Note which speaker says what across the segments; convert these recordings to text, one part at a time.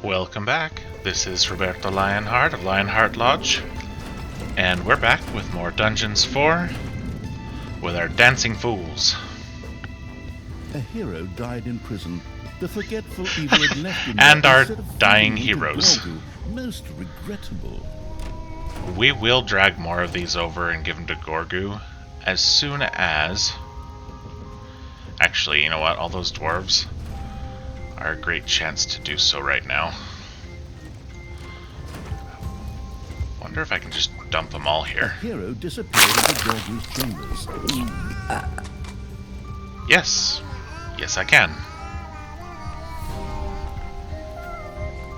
Speaker 1: Welcome back. This is Roberto Lionheart of Lionheart Lodge, and we're back with more Dungeons 4 with our Dancing Fools.
Speaker 2: A hero died in prison. The forgetful evil had left him
Speaker 1: And
Speaker 2: there
Speaker 1: our
Speaker 2: instead of
Speaker 1: dying
Speaker 2: feeding into
Speaker 1: heroes.
Speaker 2: Gorgu. Most regrettable.
Speaker 1: We will drag more of these over and give them to Gorgu as soon as... Actually, you know what? All those dwarves are a great chance to do so right now. Wonder if I can just dump them all
Speaker 2: A
Speaker 1: here.
Speaker 2: hero disappeared into Gorgu's chambers.
Speaker 1: Yes. Yes, I can.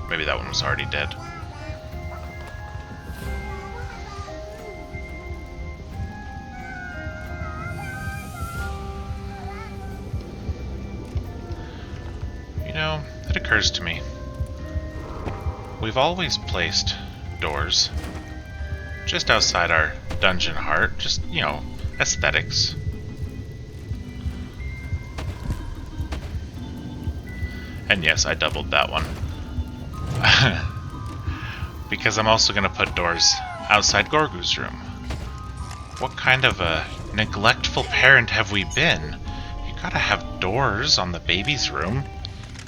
Speaker 1: Maybe that one was already dead. You know, it occurs to me. We've always placed doors just outside our dungeon heart, just, you know, aesthetics. And yes, I doubled that one. Because I'm also going to put doors outside Gorgu's room. What kind of a neglectful parent have we been? You gotta have doors on the baby's room.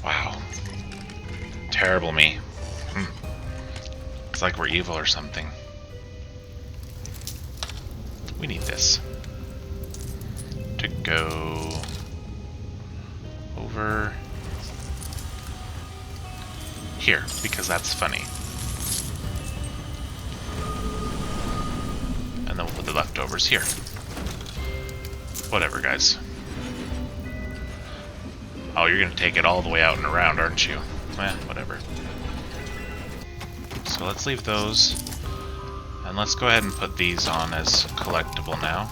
Speaker 1: Wow. Terrible me. It's like we're evil or something. We need this to go over here, because that's funny. And then we'll put the leftovers here. Whatever, guys. Oh, you're gonna take it all the way out and around, aren't you? Whatever. So let's leave those. And let's go ahead and put these on as collectible now.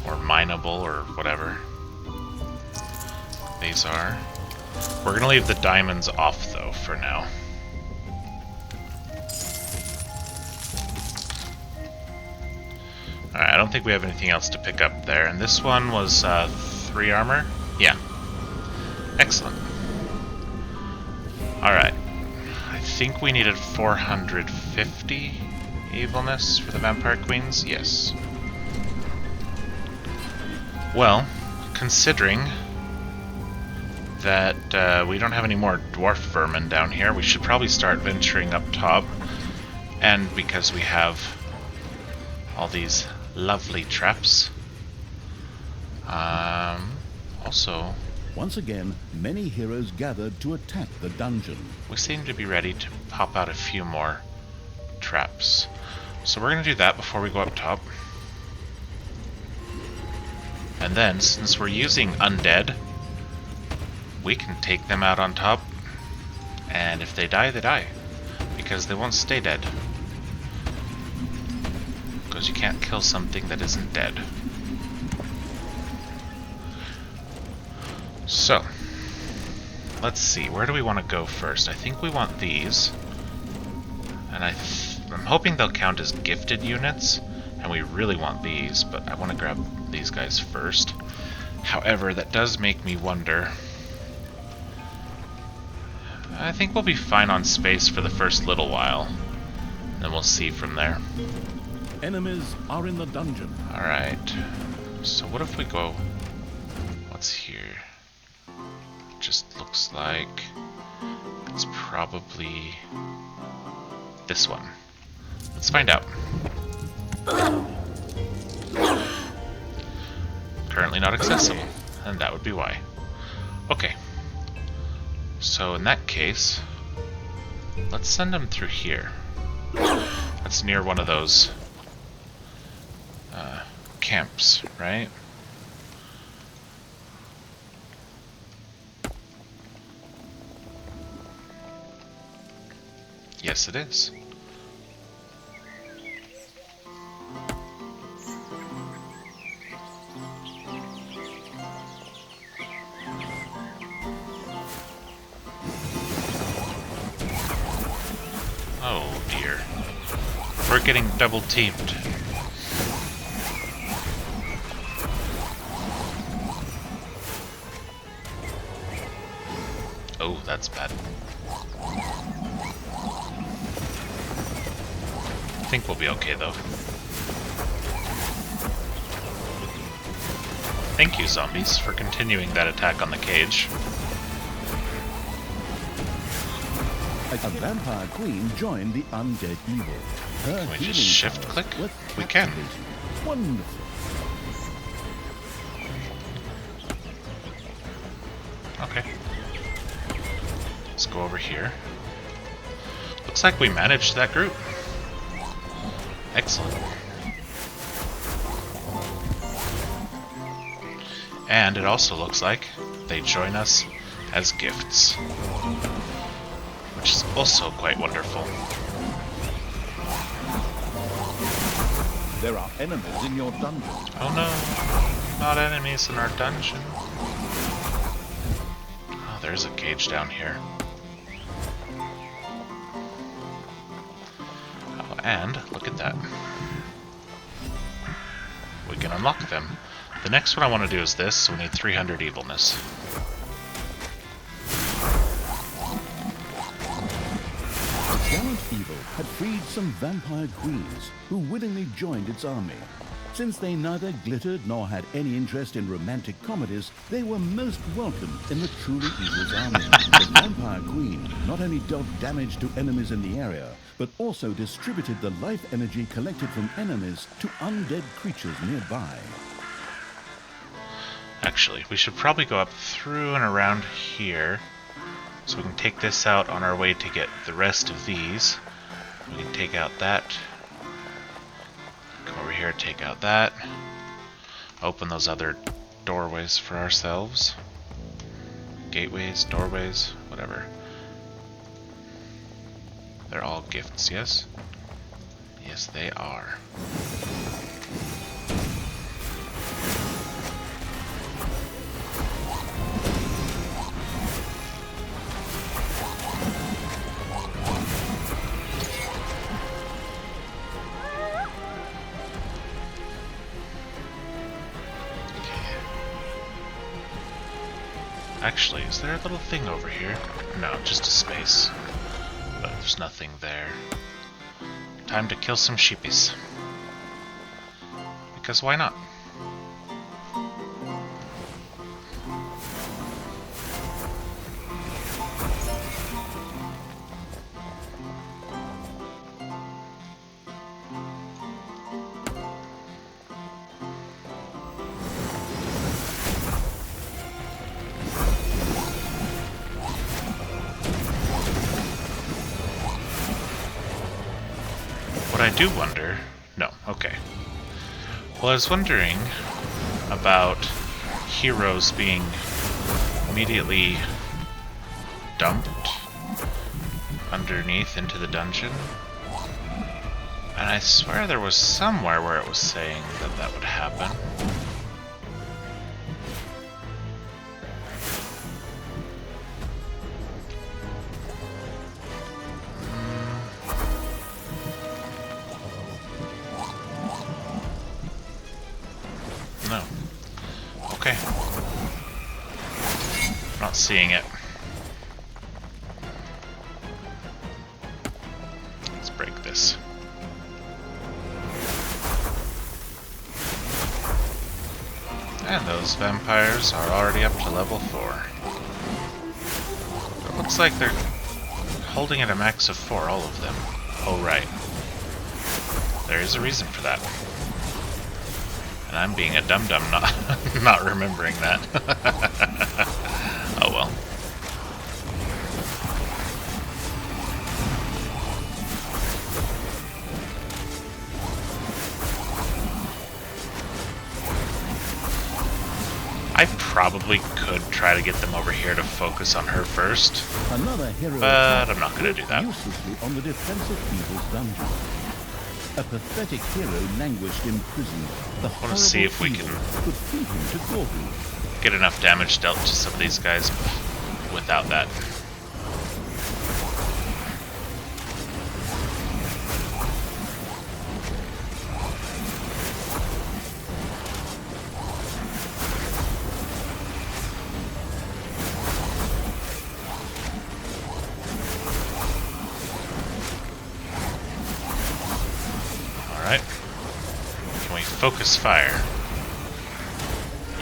Speaker 1: Or mineable, or whatever these are. We're gonna leave the diamonds off, though, for now. Alright, I don't think we have anything else to pick up there. And this one was 3 armor? Yeah. Excellent. Alright. I think we needed 450 evilness for the Vampire Queens? Yes. Well, considering that we don't have any more dwarf vermin down here, we should probably start venturing up top. And because we have all these lovely traps. Also,
Speaker 2: Once again, many heroes gathered to attack the dungeon.
Speaker 1: we seem to be ready to pop out a few more traps. So we're going to do that before we go up top. And then, since we're using undead, we can take them out on top. And if they die, they die. Because they won't stay dead. Because you can't kill something that isn't dead. So, let's see, where do we want to go first? I think we want these. And I'm hoping they'll count as gifted units. And we really want these, but I want to grab these guys first. However, that does make me wonder. I think we'll be fine on space for the first little while. Then we'll see from there.
Speaker 2: Enemies are in the dungeon.
Speaker 1: Alright. So what if we go... What's here? Just looks like... It's probably... this one. Let's find out. Currently not accessible. And that would be why. Okay. So in that case... let's send them through here. That's near one of those... camps, right? Yes, it is. Oh dear. We're getting double teamed. Oh, that's bad. I think we'll be okay, though. Thank you, zombies, for continuing that attack on the cage.
Speaker 2: A vampire queen joined the undead evil. Her
Speaker 1: Can we just
Speaker 2: healing
Speaker 1: shift
Speaker 2: powers
Speaker 1: click?
Speaker 2: were
Speaker 1: We can.
Speaker 2: captivating. Wonderful.
Speaker 1: Okay. Let's go over here. Looks like we managed that group. Excellent. And it also looks like they join us as gifts, which is also quite wonderful.
Speaker 2: There are enemies in your dungeon.
Speaker 1: Oh no, not enemies in our dungeon. Oh, there's a cage down here. Oh, and look at that. We can unlock them. The next one I want to do is this, so we need 300 evilness.
Speaker 2: Gallant Evil had freed some vampire queens who willingly joined its army. Since they neither glittered nor had any interest in romantic comedies, they were most welcome in the truly evil's army. The vampire queen not only dealt damage to enemies in the area, but also distributed the life energy collected from enemies to undead creatures nearby.
Speaker 1: Actually, we should probably go up through and around here, so we can take this out on our way to get the rest of these. We can take out that. Come over here, take out that. Open those other doorways for ourselves. Gateways, doorways, whatever. They're all gifts, yes? Yes, they are. Actually, is there a little thing over here? No, just a space. But there's nothing there. Time to kill some sheepies. Because why not? What I do wonder... No, okay. Well, I was wondering about heroes being immediately dumped underneath into the dungeon. And I swear there was somewhere where it was saying that that would happen. No. Okay. Not seeing it. Let's break this. And those vampires are already up to level 4. It looks like they're holding at a max of 4, all of them. Oh, right. There is a reason for that. And I'm being a dum-dum not remembering that. Oh well. I probably could try to get them over here to focus on her first,
Speaker 2: Another hero
Speaker 1: but I'm not going to do that.
Speaker 2: uselessly on the defensive evil's dungeon. A pathetic hero languished in prison. The
Speaker 1: I want to see if we
Speaker 2: evil
Speaker 1: can
Speaker 2: could feed him to Gorgu.
Speaker 1: get enough damage dealt to some of these guys without that. focus fire?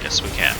Speaker 1: Yes, we can.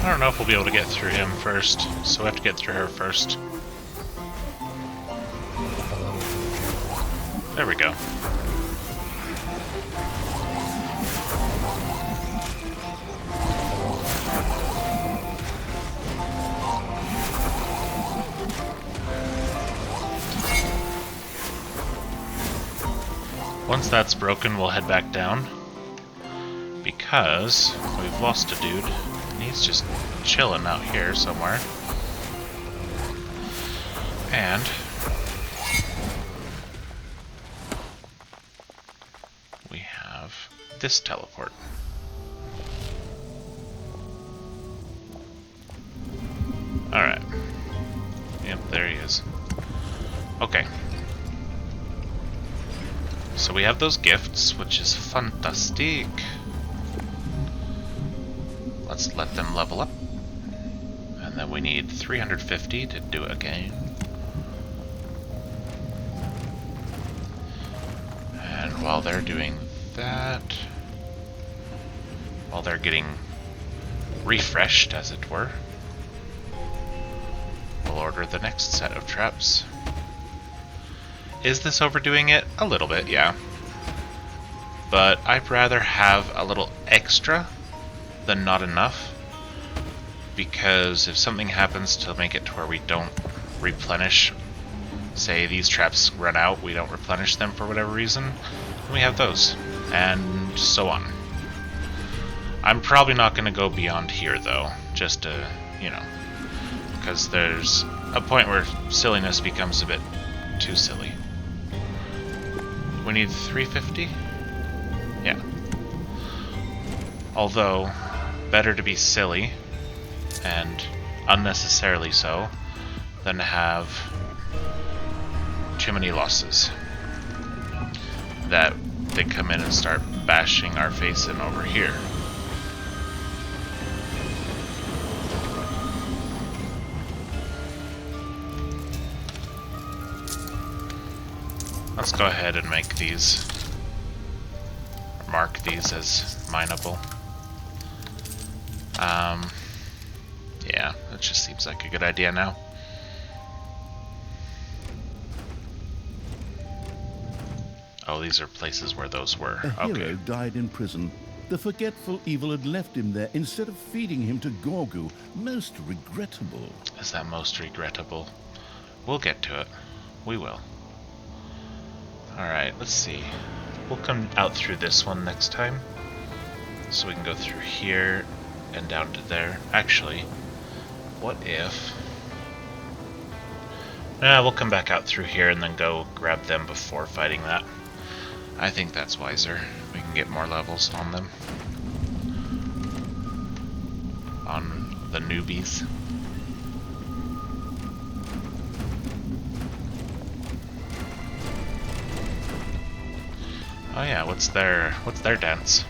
Speaker 1: I don't know if we'll be able to get through him first, so we have to get through her first. There we go. Once that's broken, we'll head back down, because we've lost a dude. He's just chilling out here somewhere. And we have this teleport. Alright. Yep, there he is. Okay. So we have those gifts, which is fantastic. Let's let them level up. And then we need 350 to do it again. And while they're doing that, while they're getting refreshed, as it were, we'll order the next set of traps. Is this overdoing it? A little bit, yeah. But I'd rather have a little extra than not enough, because if something happens to make it to where we don't replenish, say these traps run out, we don't replenish them for whatever reason, we have those, and so on. I'm probably not going to go beyond here though, just to, you know, because there's a point where silliness becomes a bit too silly. We need 350? Yeah. Although, better to be silly, and unnecessarily so, than to have too many losses that they come in and start bashing our face in over here. Let's go ahead and make these, or mark these as mineable. Yeah, that just seems like a good idea now. Oh, these are places where those were.
Speaker 2: A
Speaker 1: Okay.
Speaker 2: hero died in prison. The forgetful evil had left him there instead of feeding him to Gorgu. Most regrettable.
Speaker 1: Is that most regrettable? We'll get to it. We will. Alright, let's see. We'll come out through this one next time. So we can go through here and down to there. Actually, what if... we'll come back out through here and then go grab them before fighting that. I think that's wiser. We can get more levels on them. On the newbies. Oh yeah, what's their dance?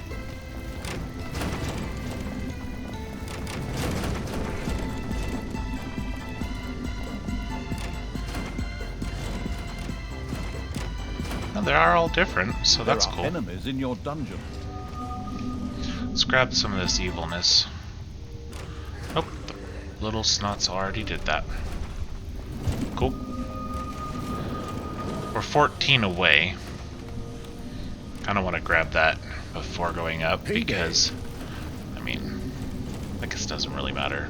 Speaker 1: Oh, they are all different, so that's cool.
Speaker 2: There are enemies in your dungeon.
Speaker 1: Let's grab some of this evilness. Oh, the little snots already did that. Cool. We're 14 away. Kind of want to grab that before going up because, I mean, I guess it doesn't really matter.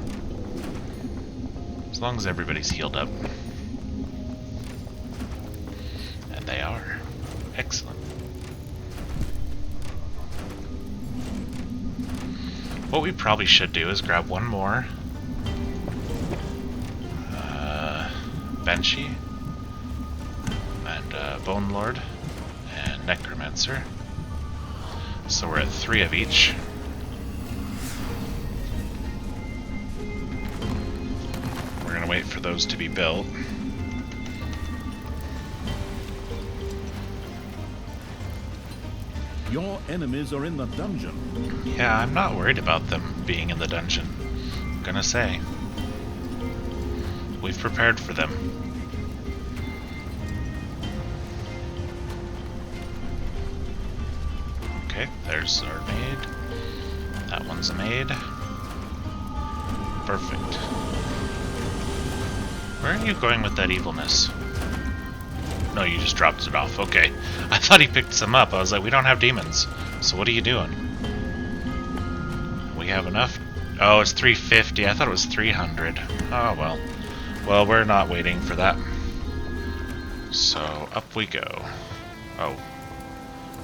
Speaker 1: As long as everybody's healed up. And they are. Excellent. What we probably should do is grab one more Banshee and Bone Lord and Necromancer. So we're at 3 of each. We're gonna wait for those to be built.
Speaker 2: Your enemies are in the dungeon.
Speaker 1: Yeah, I'm not worried about them being in the dungeon. I'm gonna say. We've prepared for them. Okay, there's our maid. That one's a maid. Perfect. Where are you going with that evilness? No, you just dropped it off. Okay. I thought he picked some up. I was like, we don't have demons. So what are you doing? We have enough? Oh, it's 350. I thought it was 300. Oh, well. Well, we're not waiting for that. So, up we go. Oh.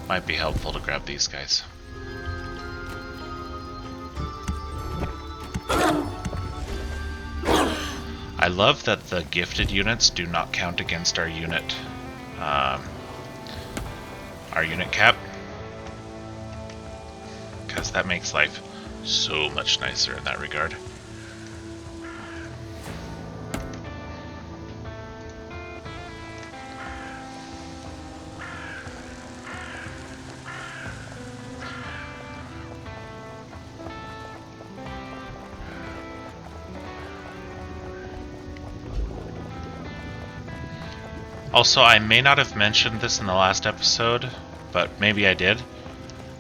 Speaker 1: Might be helpful to grab these guys. I love that the gifted units do not count against our unit cap, because that makes life so much nicer in that regard. Also, I may not have mentioned this in the last episode, but maybe I did.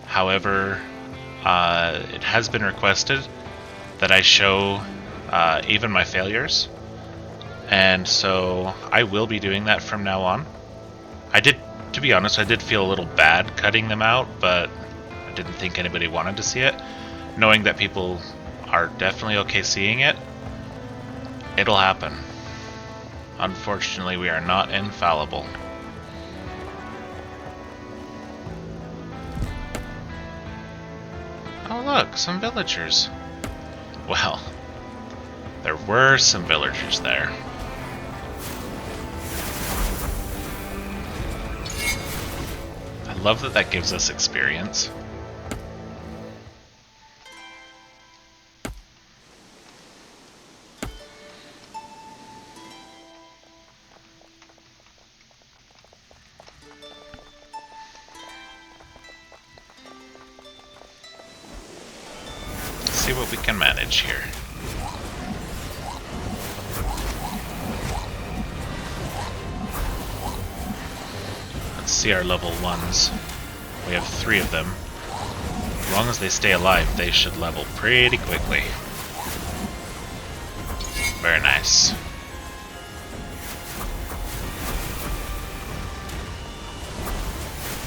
Speaker 1: However, it has been requested that I show even my failures, and so I will be doing that from now on. To be honest, I did feel a little bad cutting them out, but I didn't think anybody wanted to see it. Knowing that people are definitely okay seeing it, it'll happen. Unfortunately, we are not infallible. Oh look, some villagers. Well, there were some villagers there. I love that that gives us experience. See what we can manage here. Let's see our level 1s. We have 3 of them. As long as they stay alive, they should level pretty quickly. Very nice.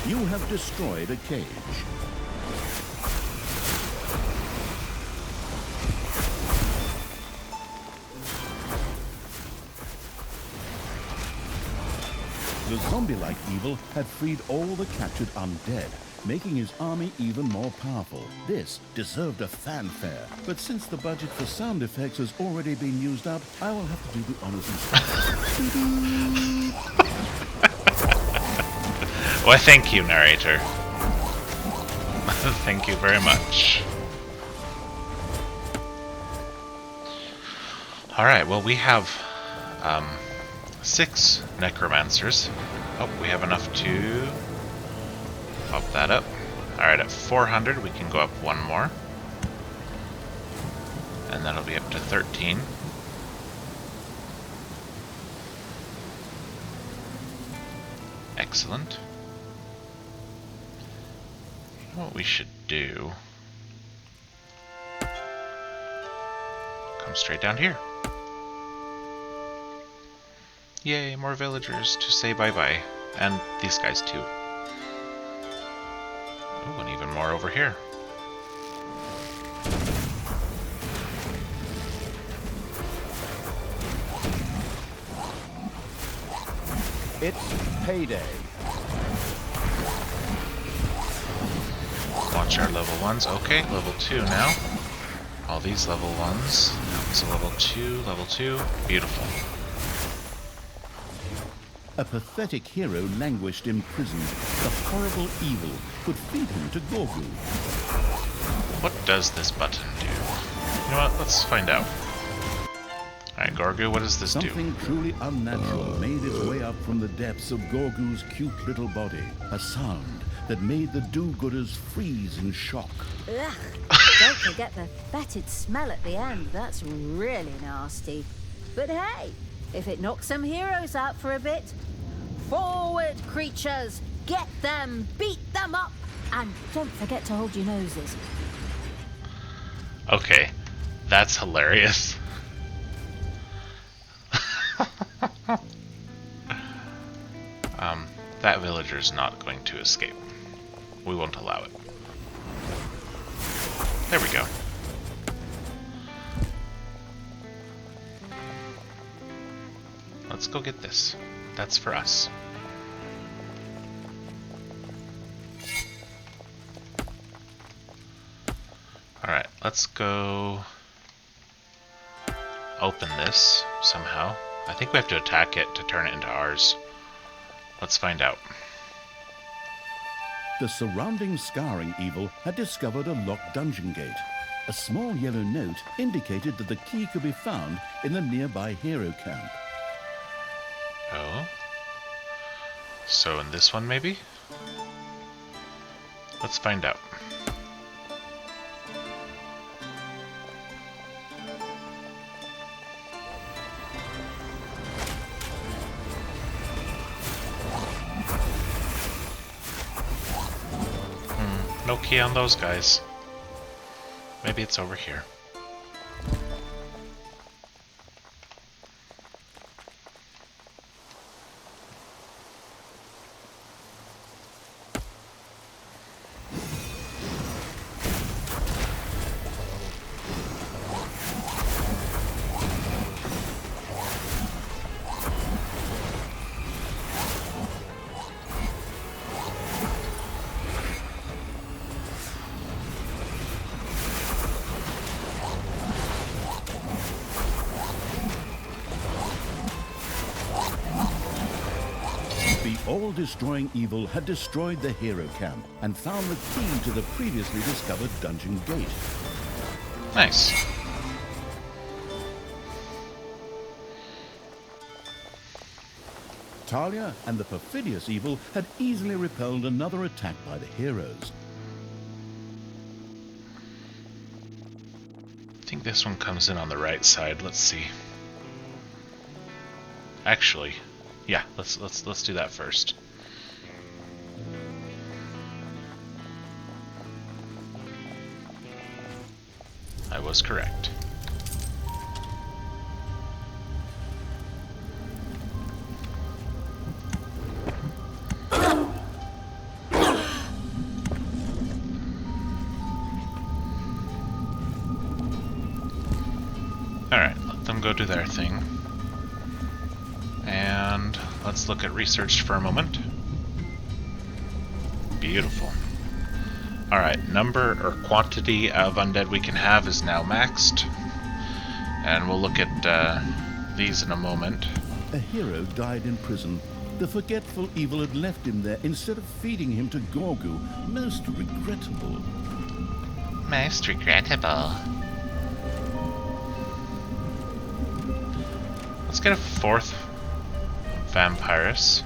Speaker 2: You have destroyed a cage. The zombie-like evil had freed all the captured undead, making his army even more powerful. This deserved a fanfare, but since the budget for sound effects has already been used up, I will have to do the honors instead.
Speaker 1: Well, thank you, narrator. Thank you very much. Alright, well, we have 6 necromancers. Oh, we have enough to pop that up. Alright, at 400 we can go up 1 more. And that'll be up to 13. Excellent. You know what we should do? Come straight down here. Yay, more villagers to say bye-bye. And these guys too. Ooh, and even more over here.
Speaker 2: It's payday.
Speaker 1: Watch our level 1s. Okay, level 2 now. All these level 1s. That was a level 2, level 2. Beautiful.
Speaker 2: A pathetic hero languished in prison. The horrible evil could feed him to Gorgu.
Speaker 1: What does this button do? You know what? Let's find out. Alright, Gorgu, what does this do?
Speaker 2: Something truly unnatural made its way up from the depths of Gorgu's cute little body. A sound that made the do-gooders freeze in shock.
Speaker 3: Ugh, don't forget the fetid smell at the end. That's really nasty. But hey, if it knocks some heroes out for a bit, forward, creatures! Get them, beat them up, and don't forget to hold your noses.
Speaker 1: Okay, that's hilarious. That villager's not going to escape. We won't allow it. There we go. Let's go get this. That's for us. Alright, let's go open this somehow. I think we have to attack it to turn it into ours. Let's find out.
Speaker 2: The surrounding scouring evil had discovered a locked dungeon gate. A small yellow note indicated that the key could be found in the nearby hero camp.
Speaker 1: Oh? So in this one, maybe? Let's find out. No key on those guys. Maybe it's over here.
Speaker 2: The all-destroying evil had destroyed the hero camp and found the key to the previously discovered dungeon gate.
Speaker 1: Nice.
Speaker 2: Talia and the perfidious evil had easily repelled another attack by the heroes.
Speaker 1: I think this one comes in on the right side. Let's see. Actually, yeah, let's do that first. I was correct. Alright, let them go do their thing. And let's look at research for a moment. Beautiful. Alright, number or quantity of undead we can have is now maxed. And we'll look at these in a moment.
Speaker 2: A hero died in prison. The forgetful evil had left him there instead of feeding him to Gorgu. Most regrettable.
Speaker 1: Most regrettable. Let's get a fourth Vampirus.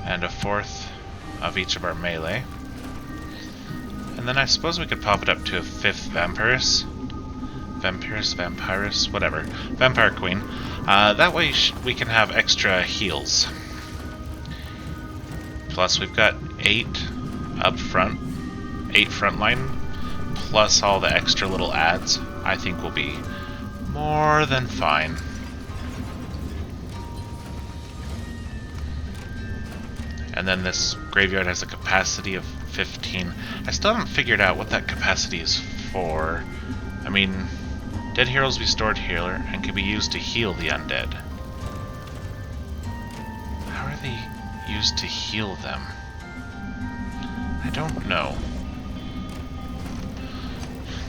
Speaker 1: And a fourth of each of our melee. And then I suppose we could pop it up to a fifth Vampirus. Vampirus, whatever. Vampire Queen. That way we can have extra heals. Plus we've got 8 up front. 8 frontline. Plus all the extra little adds. I think will be more than fine. And then this graveyard has a capacity of 15. I still haven't figured out what that capacity is for. I mean, dead heroes be stored here and can be used to heal the undead. How are they used to heal them? I don't know.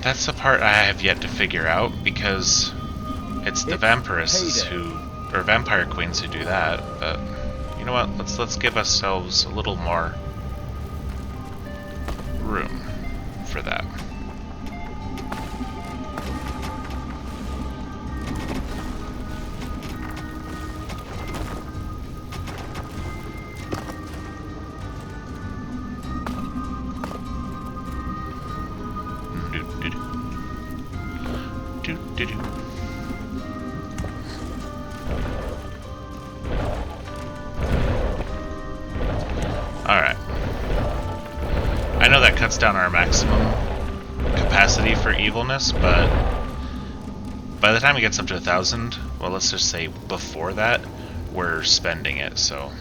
Speaker 1: That's the part I have yet to figure out, because it's the vampiresses or vampire queens who do that. But you know what? Let's give ourselves a little more room for that. Alright. I know that cuts down our maximum capacity for evilness, but by the time it gets up to 1,000, well, let's just say before that, we're spending it, so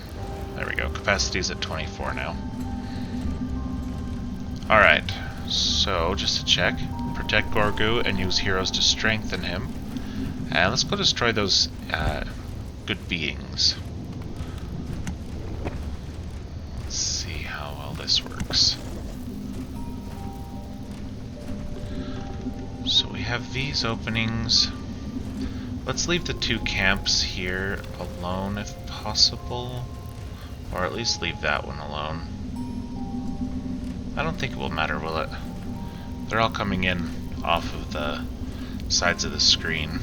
Speaker 1: there we go. Capacity's at 24 now. Alright, so just to check, protect Gorgu and use heroes to strengthen him. And let's go destroy those good beings. Let's see how well this works. So we have these openings. Let's leave the 2 camps here alone if possible. Or at least leave that one alone. I don't think it will matter, will it? They're all coming in off of the sides of the screen.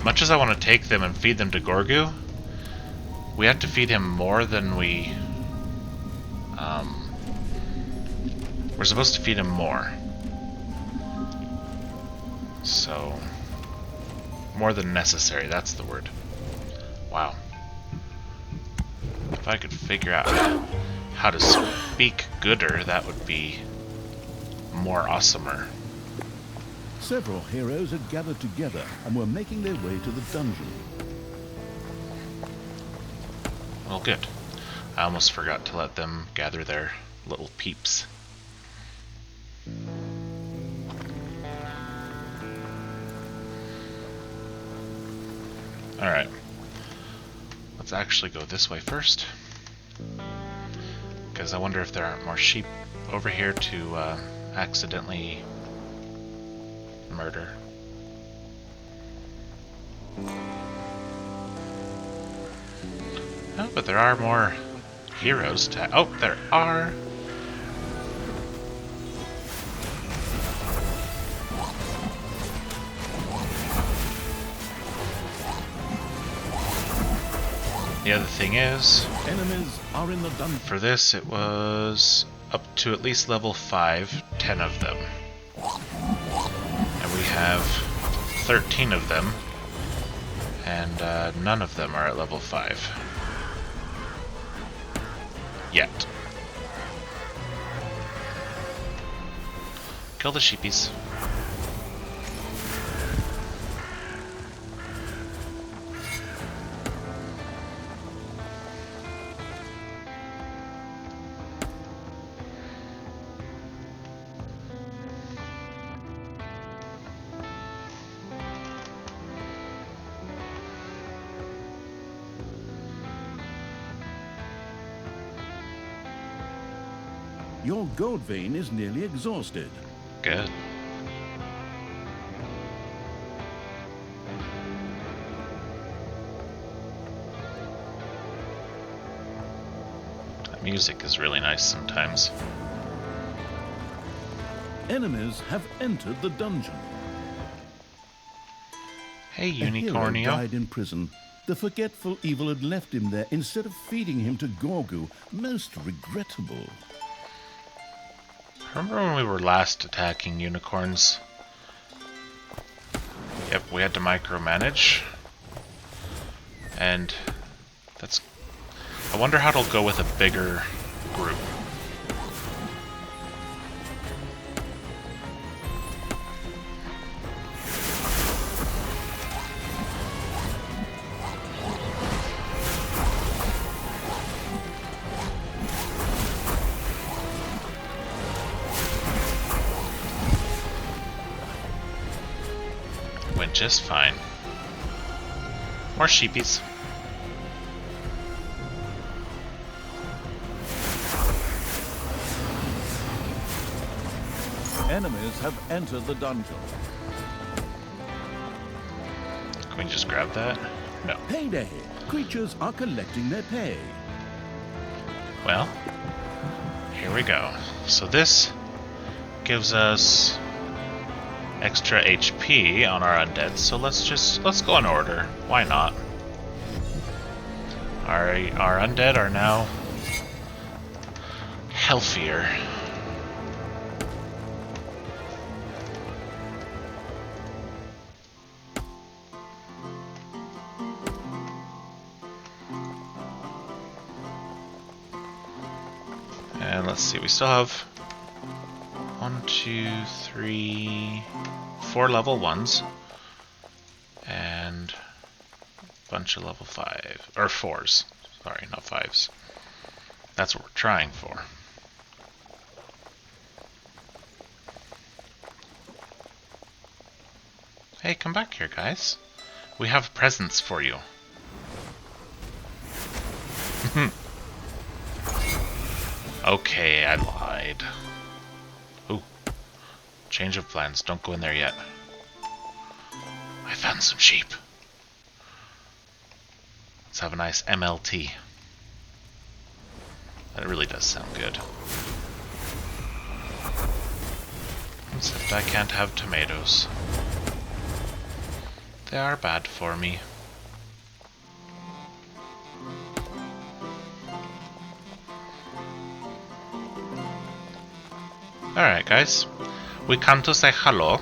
Speaker 1: Much as I want to take them and feed them to Gorgu, we have to feed him more than we're supposed to feed him more. So, more than necessary, that's the word. Wow. If I could figure out how to speak gooder, that would be more awesomer.
Speaker 2: Several heroes had gathered together and were making their way to the dungeon.
Speaker 1: Well, good. I almost forgot to let them gather their little peeps. Alright. Let's actually go this way first. Because I wonder if there aren't more sheep over here to accidentally murder. Oh, but there are more heroes to... Oh, there are! The other thing is,
Speaker 2: Enemies are in the dungeon.
Speaker 1: For this, it was up to at least level 5, 10 of them. And we have 13 of them, and none of them are at level 5. Yet. Kill the sheepies.
Speaker 2: Your gold vein is nearly exhausted.
Speaker 1: Good. That music is really nice sometimes.
Speaker 2: Enemies have entered the dungeon.
Speaker 1: Hey,
Speaker 2: A hero
Speaker 1: Unicornio.
Speaker 2: died in prison. The forgetful evil had left him there instead of feeding him to Gorgu. Most regrettable.
Speaker 1: Remember when we were last attacking unicorns? Yep, we had to micromanage. And that's... I wonder how it'll go with a bigger group. Went just fine. More sheepies.
Speaker 2: Enemies have entered the dungeon.
Speaker 1: Can we just grab that? No.
Speaker 2: Payday! Creatures are collecting their pay.
Speaker 1: Well, here we go. So this gives us extra HP on our undead, so let's go in order. Why not? Our undead are now healthier. And let's see, we still have 1, 2, 3, 4 level 1s and a bunch of level 5 or 4s. Sorry, not 5s. That's what we're trying for. Hey, come back here, guys. We have presents for you. Okay, I lied. Ooh. Change of plans. Don't go in there yet. I found some sheep. Let's have a nice MLT. That really does sound good. Except I can't have tomatoes. They are bad for me. Alright, guys. We come to say hello.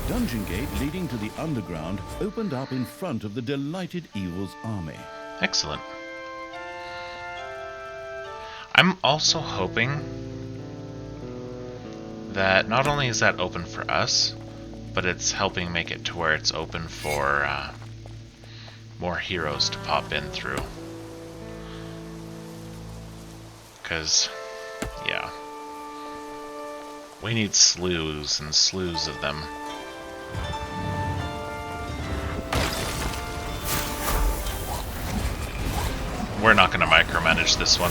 Speaker 2: Dungeon gate leading to the underground opened up in front of the delighted Evil's army.
Speaker 1: Excellent. I'm also hoping that not only is that open for us, but it's helping make it to where it's open for more heroes to pop in through. Because, yeah, we need slews and slews of them. We're not going to micromanage this one.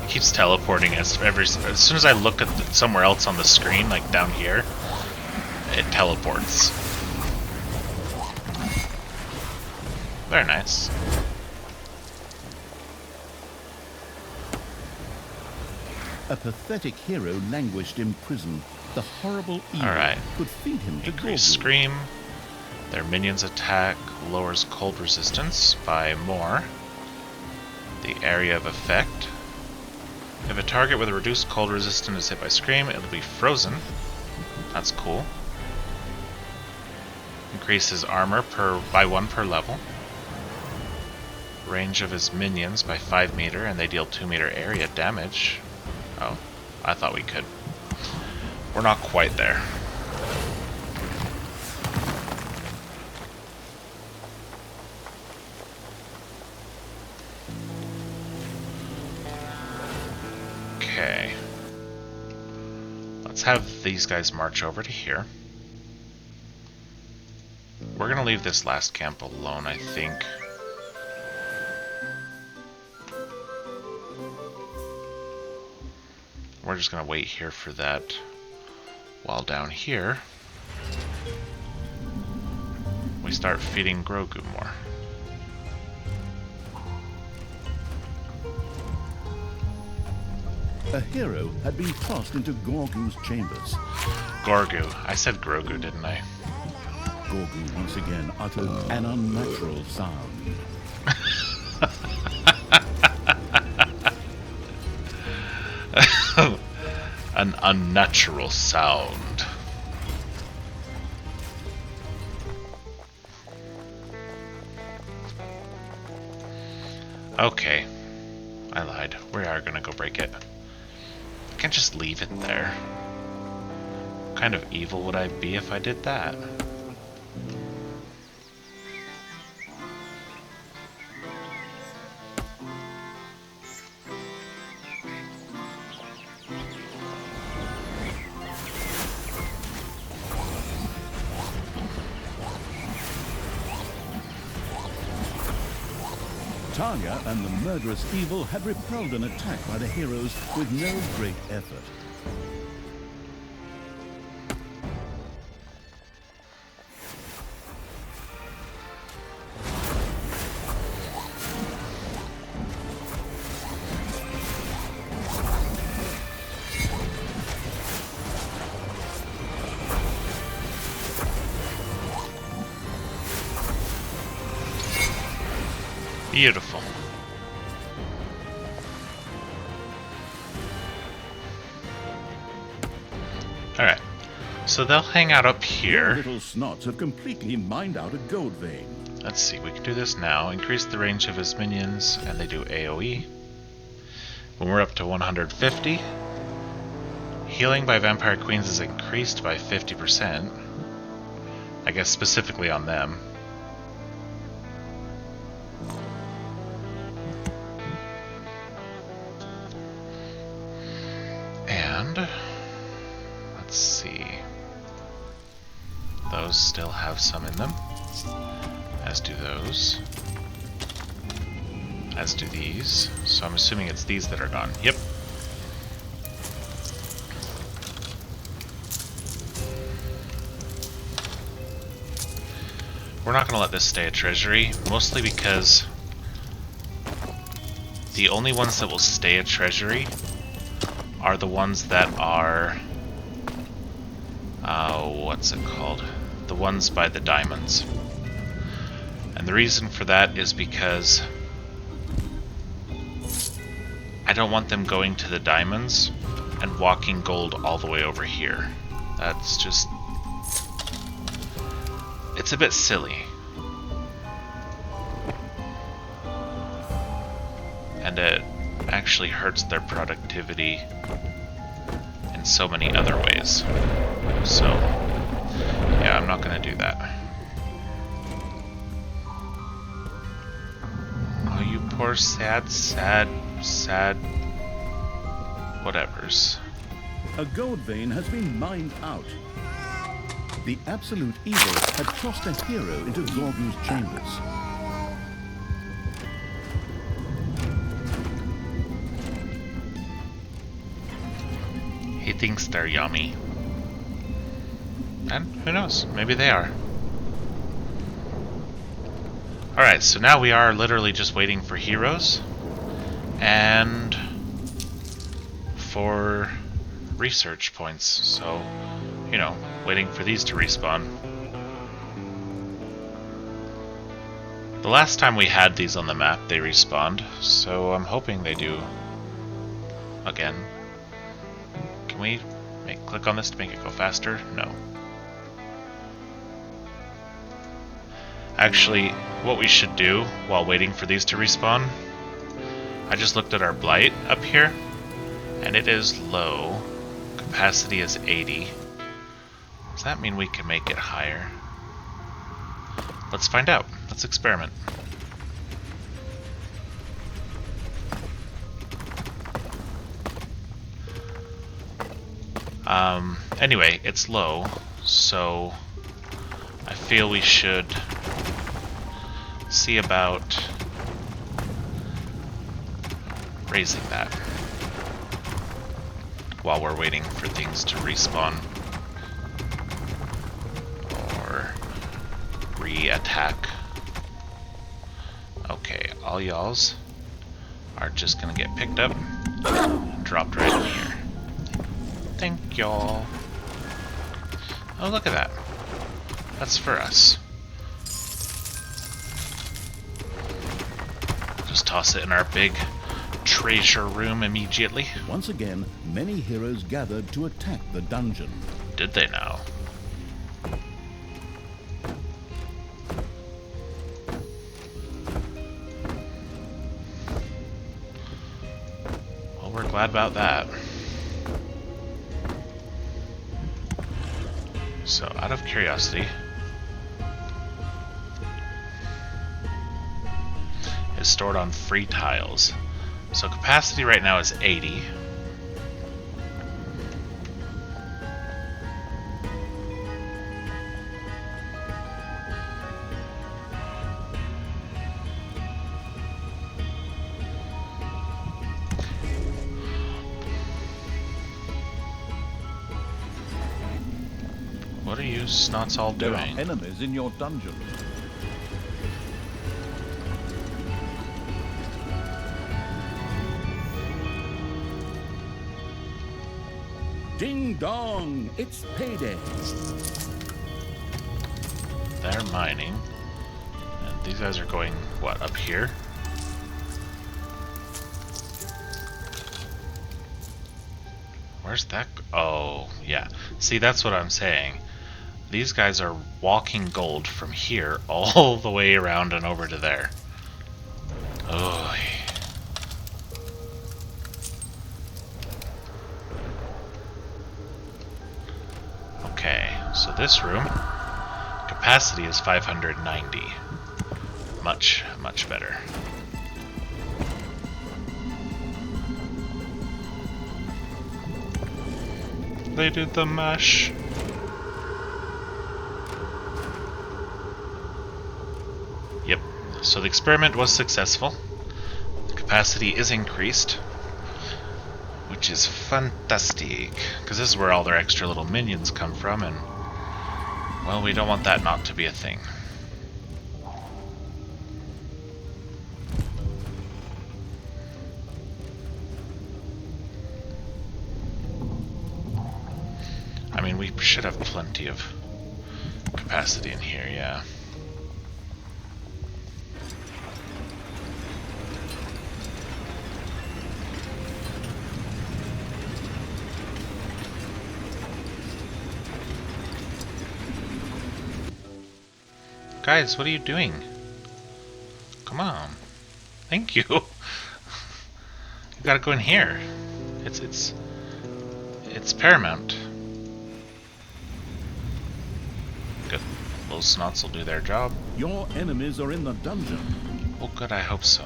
Speaker 1: It keeps teleporting as soon as I look at somewhere else on the screen, like down here, it teleports. Very nice.
Speaker 2: A pathetic hero languished in prison. The horrible Evil could feed him to
Speaker 1: Increase
Speaker 2: Gorgu.
Speaker 1: Scream. Their minions' attack lowers cold resistance by more. The area of effect. If a target with a reduced cold resistance is hit by Scream, it'll be frozen. That's cool. Increases armor by 1 per level. Range of his minions by 5 meter, and they deal 2 meter area damage. Oh, I thought we could. We're not quite there. Okay. Let's have these guys march over to here. We're gonna leave this last camp alone, I think. We're just gonna wait here for that, while down here we start feeding Gorgu more.
Speaker 2: A hero had been tossed into Gorgu's chambers.
Speaker 1: Gorgu. I said Gorgu, didn't I?
Speaker 2: Gorgu once again uttered an unnatural sound.
Speaker 1: An unnatural sound. Okay. I lied. We are gonna go break it. I can't just leave it there. What kind of evil would I be if I did that?
Speaker 2: Talia and the murderous evil had repelled an attack by the heroes with no great effort.
Speaker 1: Beautiful. Alright, so they'll hang out up
Speaker 2: The
Speaker 1: here.
Speaker 2: little snots have completely mined out a gold vein.
Speaker 1: Let's see, we can do this now. Increase the range of his minions, and they do AoE. When we're up to 150, healing by Vampire Queens is increased by 50%. I guess specifically on them. And let's see. Those still have some in them. As do those. As do these. So I'm assuming it's these that are gone. Yep. We're not going to let this stay a treasury, mostly because the only ones that will stay a treasury are the ones that are, what's it called? The ones by the diamonds. And the reason for that is because I don't want them going to the diamonds and walking gold all the way over here. That's just... it's a bit silly. And it actually hurts their productivity in so many other ways. So, yeah, I'm not going to do that. Oh, you poor sad whatevers.
Speaker 2: A gold vein has been mined out. The absolute evil had tossed a hero into Gorgu's chambers.
Speaker 1: He thinks they're yummy. And who knows, maybe they are. Alright, so now we are literally just waiting for heroes and for research points. So, you know, waiting for these to respawn. The last time we had these on the map, they respawned, so I'm hoping they do again. Can we click on this to make it go faster? No. Actually, what we should do while waiting for these to respawn, I just looked at our blight up here, and it is low. Capacity is 80. Does that mean we can make it higher? Let's find out. Let's experiment. Anyway, it's low, so I feel we should see about raising that while we're waiting for things to respawn or re-attack. Okay, all y'alls are just gonna get picked up and dropped right in here. Thank y'all. Oh, look at that. That's for us. Just toss it in our big treasure room immediately.
Speaker 2: Once again, many heroes gathered to attack the dungeon.
Speaker 1: Did they now? Well, we're glad about that. So, out of curiosity, is stored on free tiles. So capacity right now is 80. What are you snots all
Speaker 2: There
Speaker 1: doing?
Speaker 2: are enemies in your dungeon. Ding dong! It's payday!
Speaker 1: They're mining. And these guys are going, what, up here? Where's that? Oh, yeah. See, that's what I'm saying. These guys are walking gold from here all the way around and over to there. Oh. Okay, so this room, capacity is 590. Much, much better. They did the mash. Yep, so the experiment was successful. The capacity is increased, which is fantastic, because this is where all their extra little minions come from, and, well, we don't want that not to be a thing. I mean, we should have plenty of capacity in here, yeah. Guys, what are you doing? Come on. Thank you. You gotta go in here. It's paramount. Good. Those snots will do their job.
Speaker 2: Your enemies are in the dungeon.
Speaker 1: Oh good, I hope so.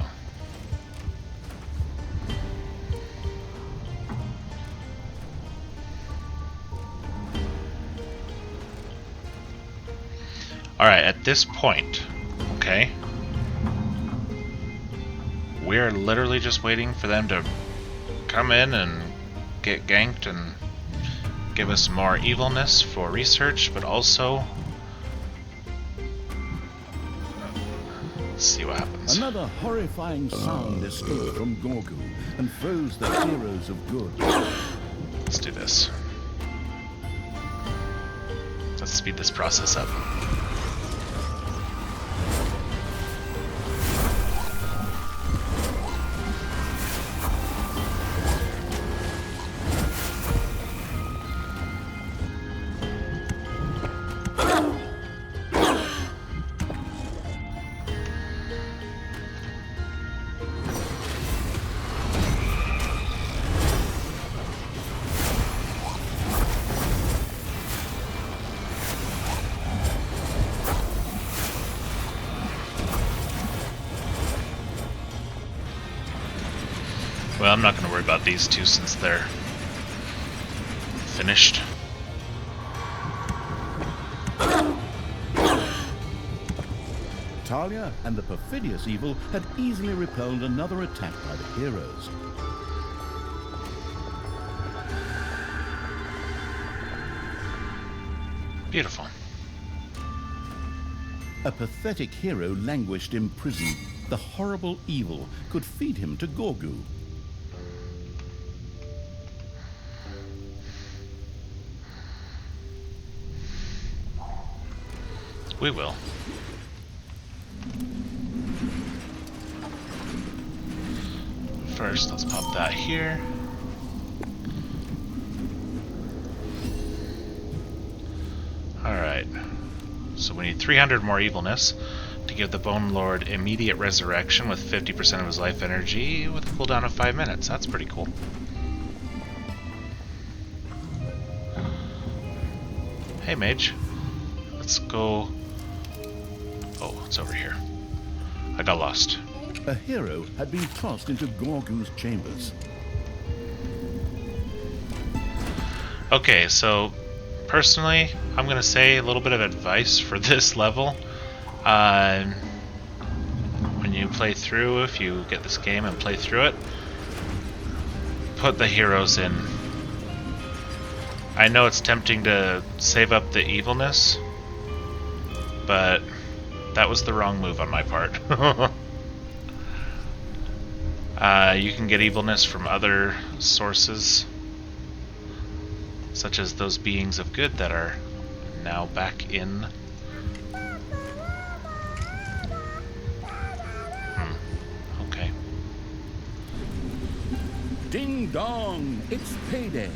Speaker 1: Alright, at this point, okay, we're literally just waiting for them to come in and get ganked and give us more evilness for research, but also, let's see what happens.
Speaker 2: Another horrifying sound escaped from Gorgu and froze the heroes of good.
Speaker 1: Let's do this. Let's speed this process up. Well, I'm not going to worry about these two since they're finished.
Speaker 2: Talia and the perfidious evil had easily repelled another attack by the heroes.
Speaker 1: Beautiful.
Speaker 2: A pathetic hero languished in prison. The horrible evil could feed him to Gorgu.
Speaker 1: We will. First, let's pop that here. Alright. So we need 300 more evilness to give the Bone Lord immediate resurrection with 50% of his life energy with a cooldown of 5 minutes. That's pretty cool. Hey, mage. Let's go... Oh, it's over here. I got lost.
Speaker 2: A hero had been tossed into Gorgu's chambers.
Speaker 1: Okay, so personally, I'm going to say a little bit of advice for this level. When you play through, if you get this game and play through it, put the heroes in. I know it's tempting to save up the evilness, but that was the wrong move on my part. You can get evilness from other sources, such as those beings of good that are now back in. Okay.
Speaker 2: Ding dong, it's payday.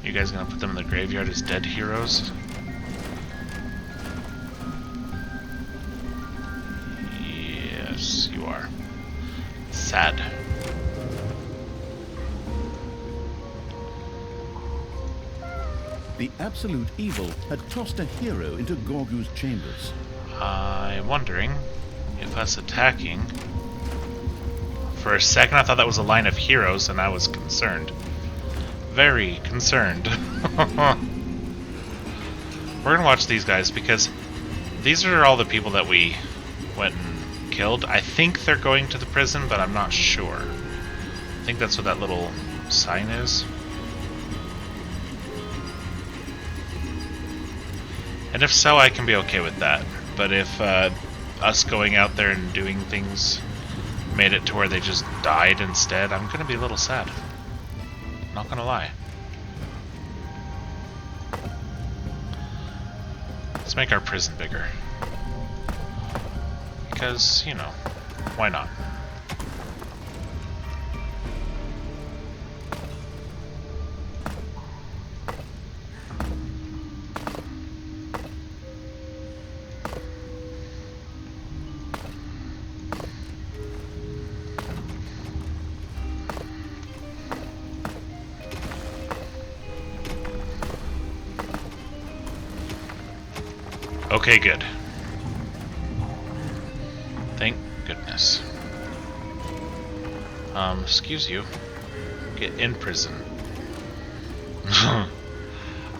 Speaker 1: You guys gonna put them in the graveyard as dead heroes? Yes, you are. Sad.
Speaker 2: The absolute evil had tossed a hero into Gorgu's chambers.
Speaker 1: I'm wondering if us attacking... For a second I thought that was a line of heroes and I was concerned. Very concerned. We're gonna watch these guys because these are all the people that we went and killed. I think they're going to the prison, but I'm not sure. I think that's what that little sign is. And if so, I can be okay with that. But if us going out there and doing things made it to where they just died instead, I'm gonna be a little sad. Not gonna lie. Let's make our prison bigger. Because, you know, why not? Okay, good. Thank goodness. Excuse you. Get in prison.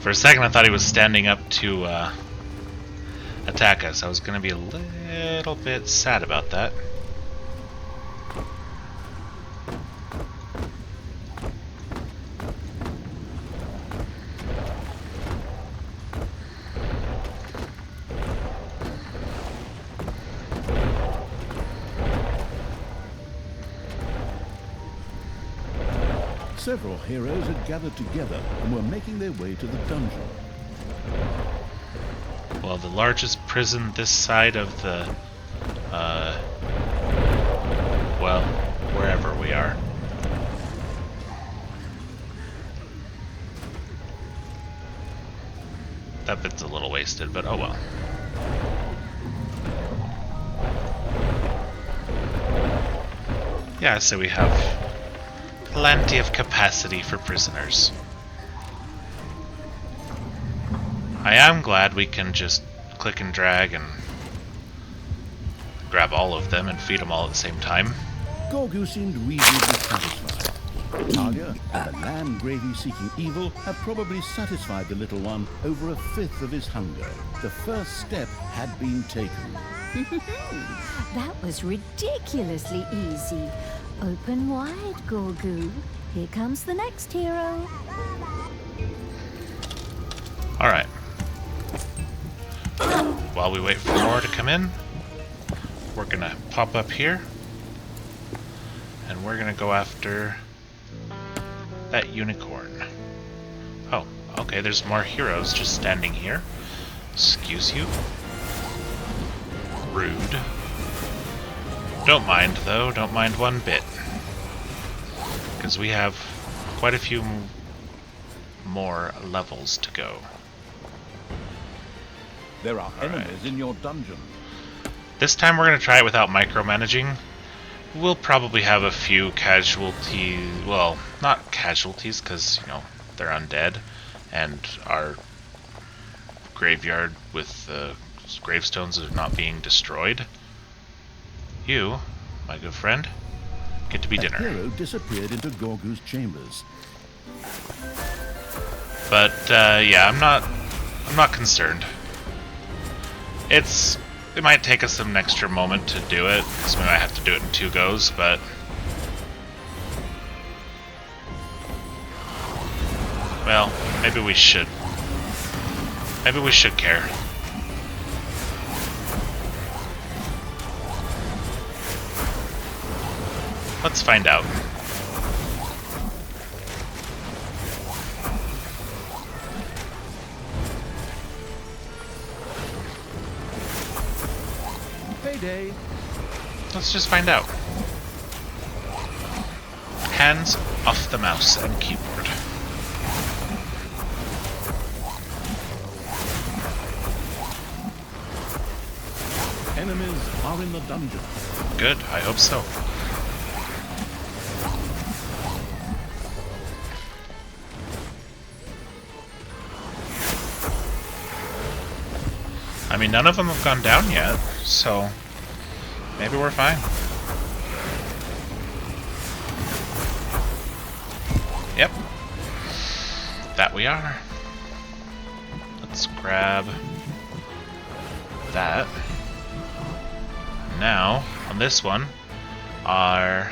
Speaker 1: For a second I thought he was standing up to attack us. I was gonna be a little bit sad about that.
Speaker 2: Several heroes had gathered together and were making their way to the dungeon.
Speaker 1: Well, the largest prison this side of the, well, wherever we are. That bit's a little wasted, but oh well. Yeah, so we have plenty of capacity for prisoners. I am glad we can just click and drag and grab all of them and feed them all at the same time.
Speaker 2: Gorgu seemed reasonably satisfied. Talia and the lamb gravy-seeking evil had probably satisfied the little one over a fifth of his hunger. The first step had been taken.
Speaker 3: That was ridiculously easy. Open wide, Gorgu. Here comes the next hero.
Speaker 1: Alright. While we wait for more to come in, we're gonna pop up here. And we're gonna go after that unicorn. Oh, okay, there's more heroes just standing here. Excuse you. Rude. Don't mind, though. Don't mind one bit. Because we have quite a few more levels to go.
Speaker 2: There are enemies in your dungeon.
Speaker 1: This time we're going to try it without micromanaging. We'll probably have a few casualties. Well, not casualties, because, you know, they're undead. And our graveyard with the gravestones are not being destroyed. You, my good friend, get to be dinner.
Speaker 2: A hero disappeared into Gorgu's chambers.
Speaker 1: But yeah, I'm not concerned. It might take us an extra moment to do it, so we might have to do it in 2 goes, but well, maybe we should. Maybe we should care. Let's find out.
Speaker 2: Payday.
Speaker 1: Let's just find out. Hands off the mouse and keyboard.
Speaker 2: Enemies are in the dungeon.
Speaker 1: Good, I hope so. I mean, none of them have gone down yet, so maybe we're fine. Yep. That we are. Let's grab that. Now, on this one, our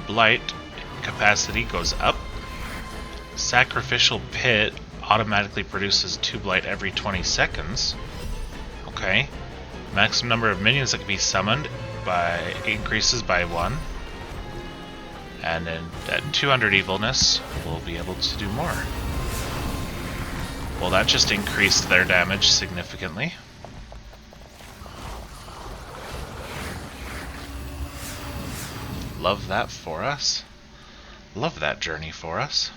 Speaker 1: blight capacity goes up. Sacrificial pit automatically produces 2 blight every 20 seconds. Okay. Maximum number of minions that can be summoned increases by 1. And then at 200 evilness, we'll be able to do more. Well, that just increased their damage significantly. Love that for us. Love that journey for us.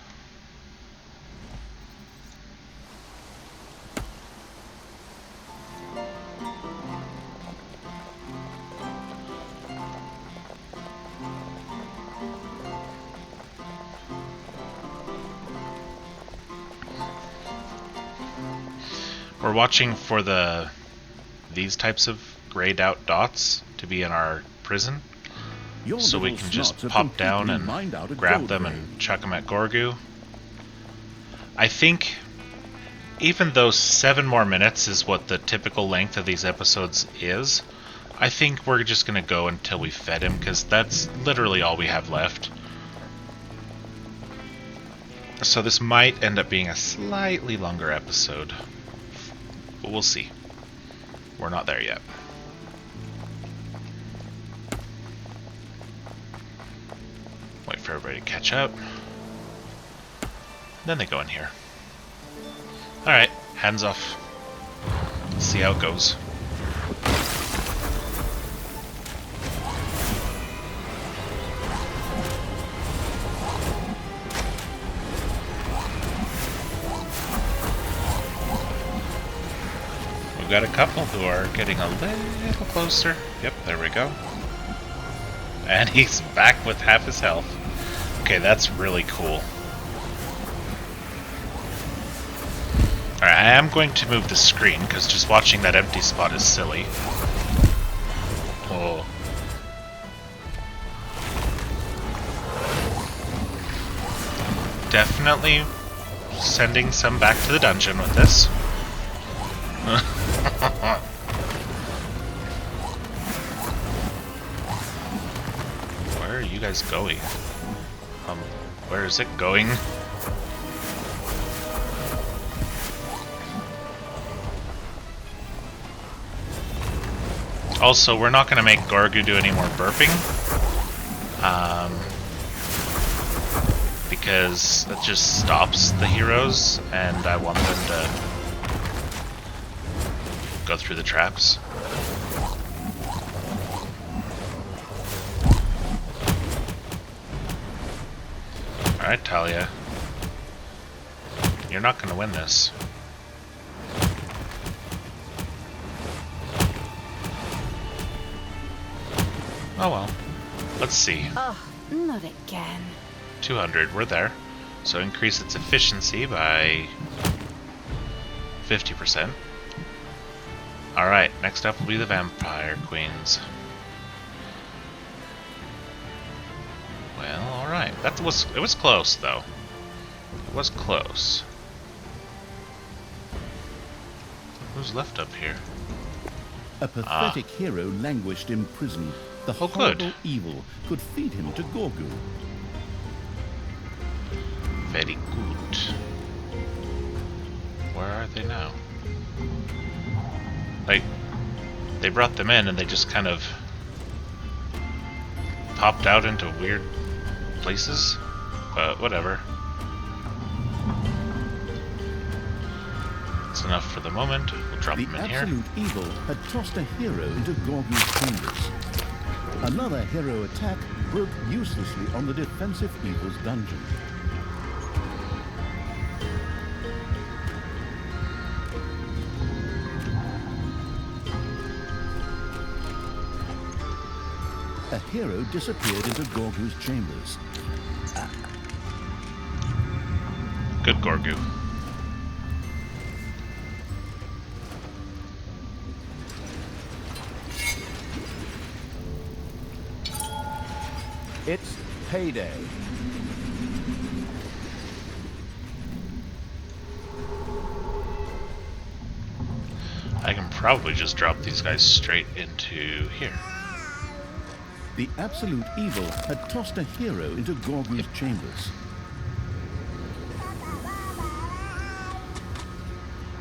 Speaker 1: We're watching for these types of grayed out dots to be in our prison, so we can just pop down and grab them and chuck them at Gorgu. I think, even though 7 more minutes is what the typical length of these episodes is, I think we're just going to go until we fed him, because that's literally all we have left. So this might end up being a slightly longer episode. But we'll see. We're not there yet. Wait for everybody to catch up. Then they go in here. Alright, hands off. Let's see how it goes. Got a couple who are getting a little closer. Yep, there we go. And he's back with half his health. Okay, that's really cool. Alright, I am going to move the screen, because just watching that empty spot is silly. Oh. Definitely sending some back to the dungeon with this. Where are you guys going? Where is it going? Also, we're not going to make Gorgu do any more burping. Because that just stops the heroes, and I want them to go through the traps. Alright, Talia. You're not gonna win this. Oh well. Let's see.
Speaker 3: Oh, not again.
Speaker 1: 200, we're there. So increase its efficiency by 50%. Alright, next up will be the Vampire Queens. Well, alright. It was close though. It was close. Who's left up here?
Speaker 2: A pathetic hero languished in prison. The
Speaker 1: Oh, good.
Speaker 2: horrible evil could feed him to Gorgu.
Speaker 1: Very good. Where are they now? Like, they brought them in and they just kind of popped out into weird places? But whatever. That's enough for the moment. We'll drop
Speaker 2: The
Speaker 1: them in here.
Speaker 2: absolute evil had tossed a hero into Gorgu's chambers. Another hero attack broke uselessly on the defensive evil's dungeon. A hero disappeared into Gorgu's chambers.
Speaker 1: Good Gorgu.
Speaker 2: It's payday.
Speaker 1: I can probably just drop these guys straight into here.
Speaker 2: The absolute evil had tossed a hero into Gorgu's chambers.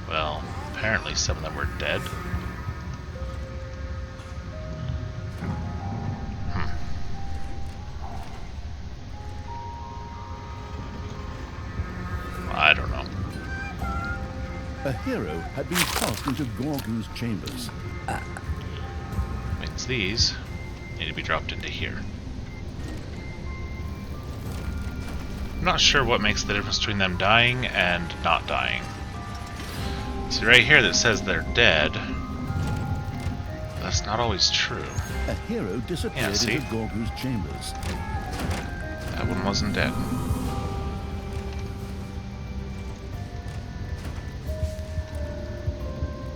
Speaker 1: Well, apparently some of them were dead. I don't know.
Speaker 2: A hero had been tossed into Gorgu's chambers.
Speaker 1: Means these need to be dropped into here. I'm not sure what makes the difference between them dying and not dying. See right here that says they're dead. That's not always true.
Speaker 2: A hero disappeared
Speaker 1: see?
Speaker 2: into Gorgu's chambers.
Speaker 1: That one wasn't dead.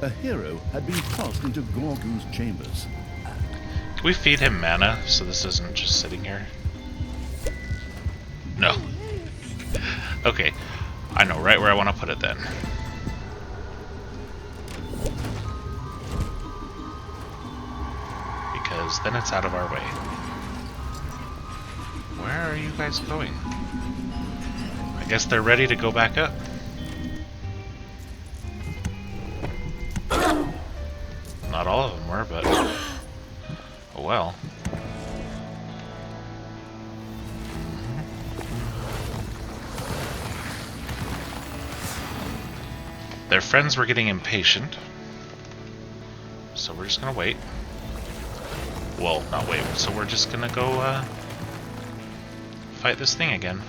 Speaker 2: A hero had been tossed into Gorgu's chambers.
Speaker 1: Can we feed him mana so this isn't just sitting here? No. Okay. I know right where I want to put it then. Because then it's out of our way. Where are you guys going? I guess they're ready to go back up. Not all of them were, but oh well. Their friends were getting impatient, so we're just gonna wait. Well, not wait, so we're just gonna go fight this thing again.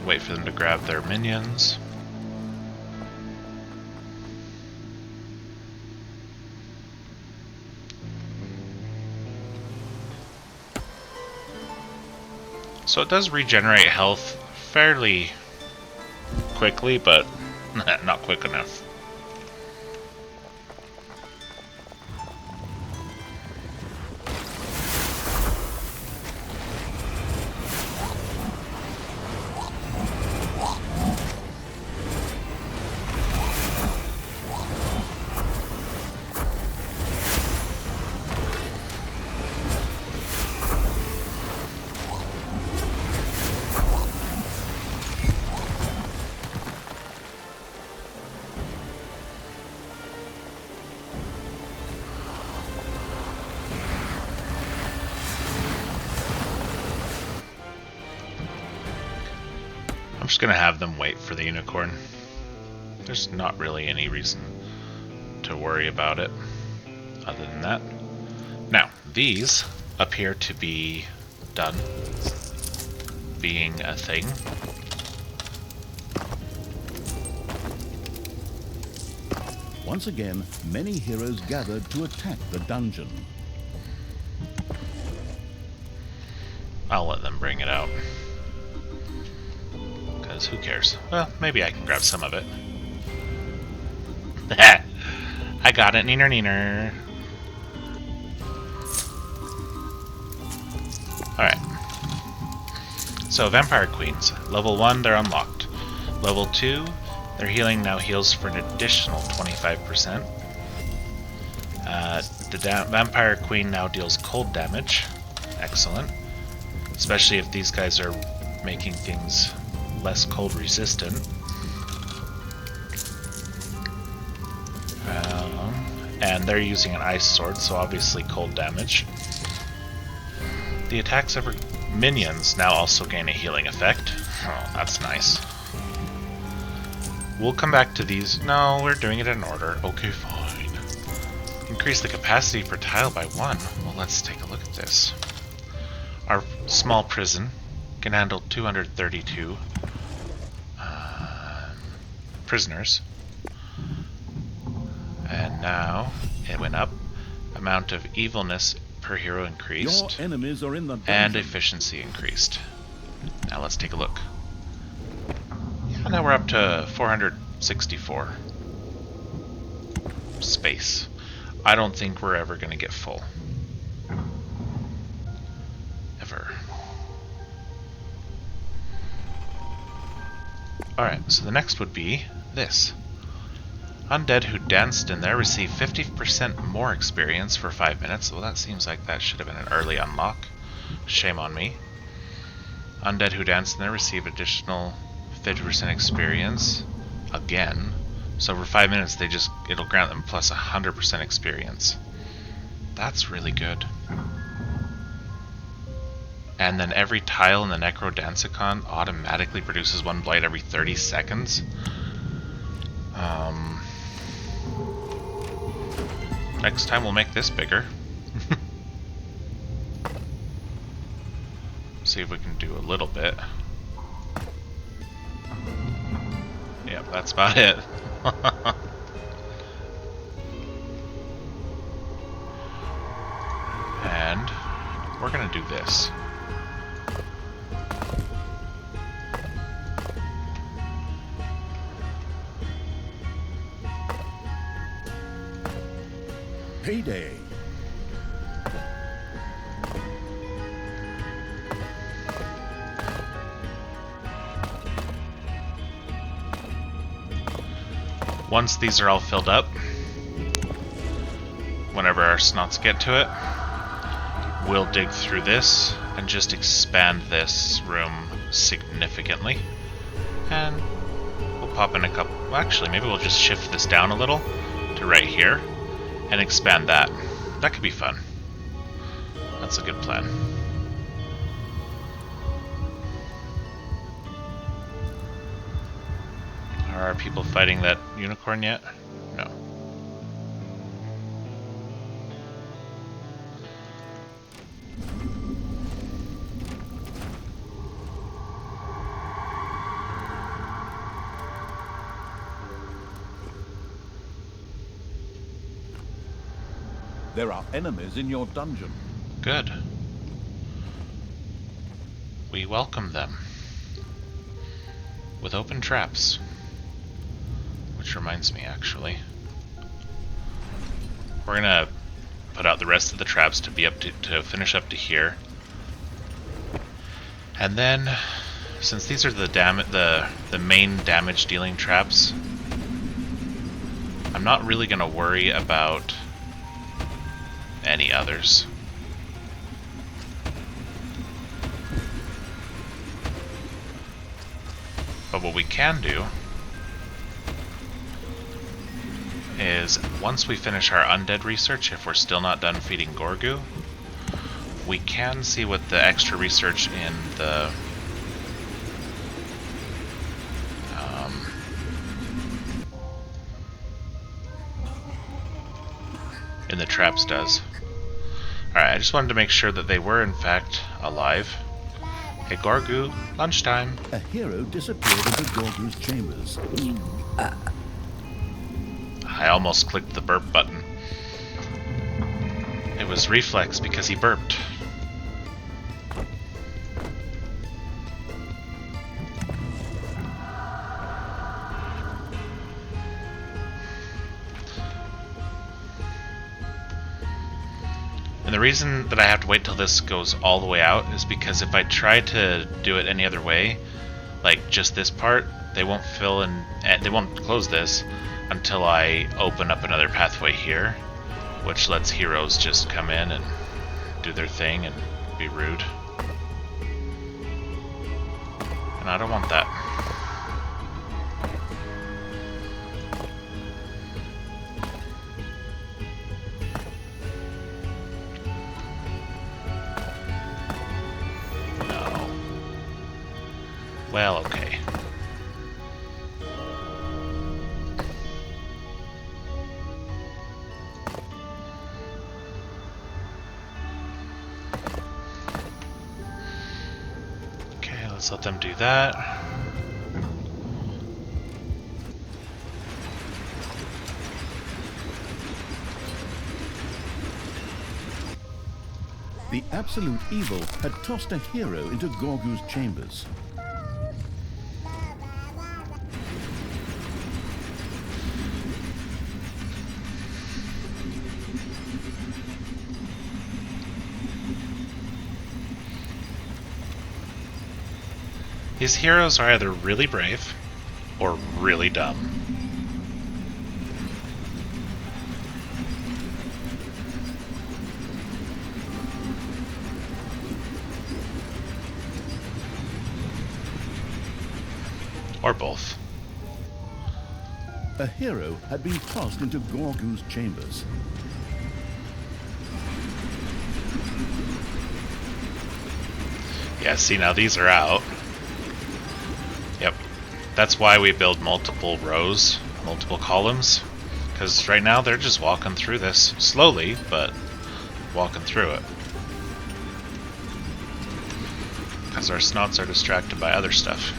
Speaker 1: Wait for them to grab their minions. So it does regenerate health fairly quickly, but not quick enough. I'm just gonna have them wait for the unicorn. There's not really any reason to worry about it other than that. Now, these appear to be done being a thing.
Speaker 2: Once again, many heroes gathered to attack the dungeon.
Speaker 1: I'll let them bring it out. Because who cares? Well, maybe I can grab some of it. I got it, neener neener. Alright. So, Vampire Queens. Level 1, they're unlocked. Level 2, their healing now heals for an additional 25%. The Vampire Queen now deals cold damage. Excellent. Especially if these guys are making things less cold resistant. And they're using an ice sword, so obviously cold damage. The attacks of her minions now also gain a healing effect. Oh, that's nice. We'll come back to these. No, we're doing it in order. Okay, fine. Increase the capacity per tile by 1. Well, let's take a look at this. Our small prison can handle 232 prisoners. And now it went up. Amount of evilness per hero increased.
Speaker 2: Your enemies are in the dungeon.
Speaker 1: And efficiency increased. Now let's take a look. Yeah, now we're up to 464 space. I don't think we're ever going to get full. Ever. Alright, so the next would be this. Undead who danced in there receive 50% more experience for 5 minutes. Well, that seems like that should have been an early unlock. Shame on me. Undead who danced in there receive additional 50% experience again. So for 5 minutes, it'll grant them plus 100% experience. That's really good. And then every tile in the Necrodancicon automatically produces 1 blight every 30 seconds. Next time we'll make this bigger. See if we can do a little bit. Yep, that's about it. And we're gonna do this.
Speaker 2: Payday.
Speaker 1: Once these are all filled up, whenever our snots get to it, we'll dig through this and just expand this room significantly. And we'll pop in a couple... Well, actually, maybe we'll just shift this down a little to right here and expand that. That could be fun. That's a good plan. Are people fighting that unicorn yet? No.
Speaker 2: There are enemies in your dungeon.
Speaker 1: Good. We welcome them with open traps. Which reminds me, actually, we're gonna put out the rest of the traps to be up to finish up to here, and then, since these are the main damage dealing traps, I'm not really gonna worry about any others. But what we can do is, once we finish our undead research, if we're still not done feeding Gorgu, we can see what the extra research in the traps does. Alright, I just wanted to make sure that they were in fact alive. Hey Gorgu, lunchtime.
Speaker 2: A hero disappeared into Gorgu's chambers.
Speaker 1: I almost clicked the burp button. It was reflex because he burped. And the reason that I have to wait till this goes all the way out is because if I try to do it any other way, like just this part, they won't fill in, they won't close this until I open up another pathway here, which lets heroes just come in and do their thing and be rude. And I don't want that. No. Well, okay. Let's let them do that.
Speaker 2: The absolute evil had tossed a hero into Gorgu's chambers.
Speaker 1: These heroes are either really brave or really dumb. Or both.
Speaker 2: A hero had been tossed into Gorgu's chambers.
Speaker 1: Yeah, see, now these are out. Yep. That's why we build multiple rows, multiple columns. Because right now they're just walking through this. Slowly, but walking through it. Because our snots are distracted by other stuff.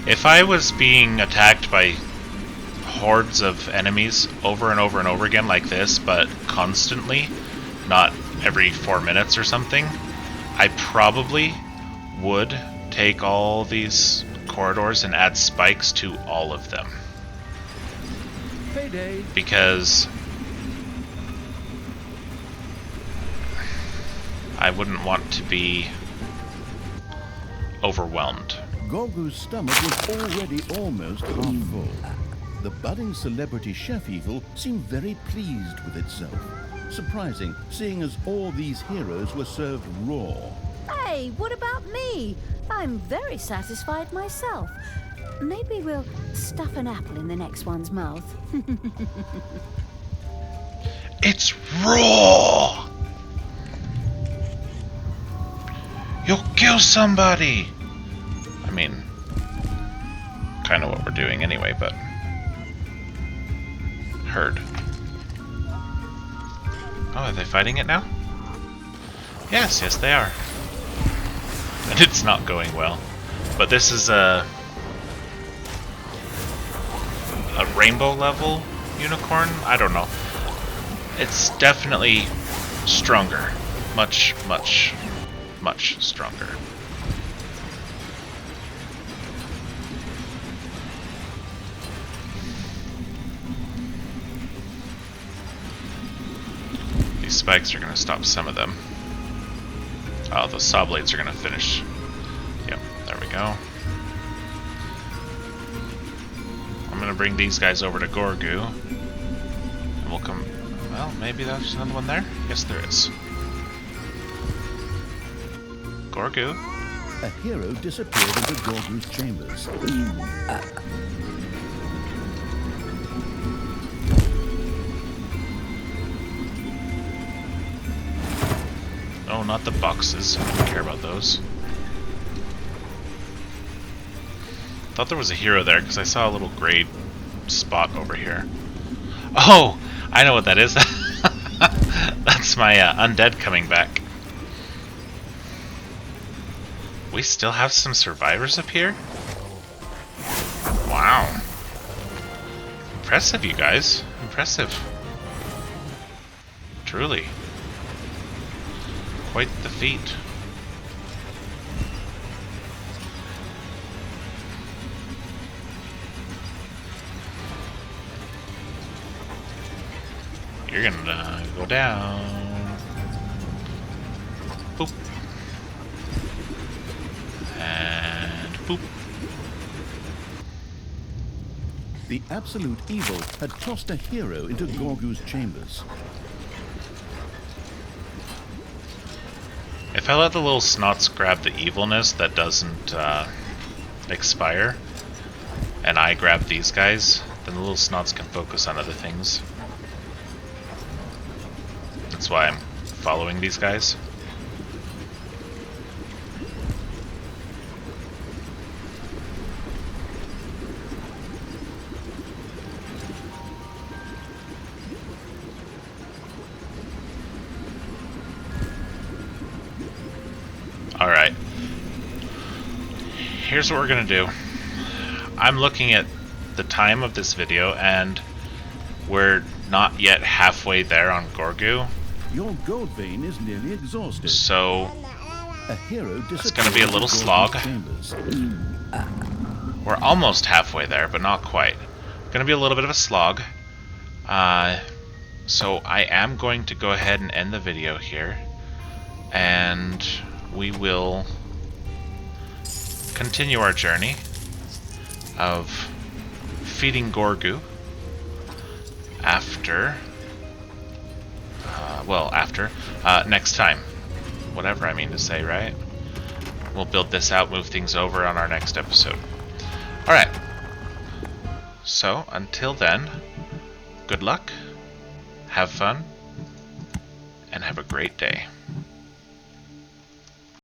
Speaker 1: If I was being attacked by hordes of enemies over and over and over again like this, but constantly, not every 4 minutes or something, I probably would take all these corridors and add spikes to all of them.
Speaker 2: Payday.
Speaker 1: Because I wouldn't want to be overwhelmed.
Speaker 2: Gorgu's stomach was already almost half full. The budding celebrity chef evil seemed very pleased with itself. Surprising, seeing as all these heroes were served raw.
Speaker 3: Hey, what about me? I'm very satisfied myself. Maybe we'll stuff an apple in the next one's mouth.
Speaker 1: It's raw! You'll kill somebody! I mean, kind of what we're doing anyway, but... Heard. Oh, are they fighting it now? Yes, they are. And it's not going well. But this is a rainbow level unicorn? I don't know. It's definitely stronger. Much, much, much stronger. These spikes are going to stop some of them. Oh, those saw blades are going to finish. Yep, there we go. I'm going to bring these guys over to Gorgu. And we'll come... Well, maybe there's another one there? Yes, there is. Gorgu.
Speaker 2: A hero disappeared into Gorgu's chambers.
Speaker 1: Oh, not the boxes. I don't care about those. Thought there was a hero there because I saw a little gray spot over here. Oh! I know what that is. That's my undead coming back. We still have some survivors up here? Wow. Impressive, you guys. Impressive. Truly. Quite the feat. You're gonna go down. Boop. And boop.
Speaker 2: The absolute evil had tossed a hero into Gorgu's chambers.
Speaker 1: If I let the little snots grab the evilness that doesn't expire, and I grab these guys, then the little snots can focus on other things. That's why I'm following these guys. Alright. Here's what we're gonna do. I'm looking at the time of this video, and we're not yet halfway there on Gorgu.
Speaker 2: Your gold vein is nearly exhausted.
Speaker 1: So
Speaker 2: A hero
Speaker 1: it's gonna be a little slog. We're almost halfway there, but not quite. Gonna be a little bit of a slog. So I am going to go ahead and end the video here, and we will continue our journey of feeding Gorgu after next time. Whatever I mean to say, right? We'll build this out, move things over on our next episode. Alright. So, until then, good luck, have fun, and have a great day.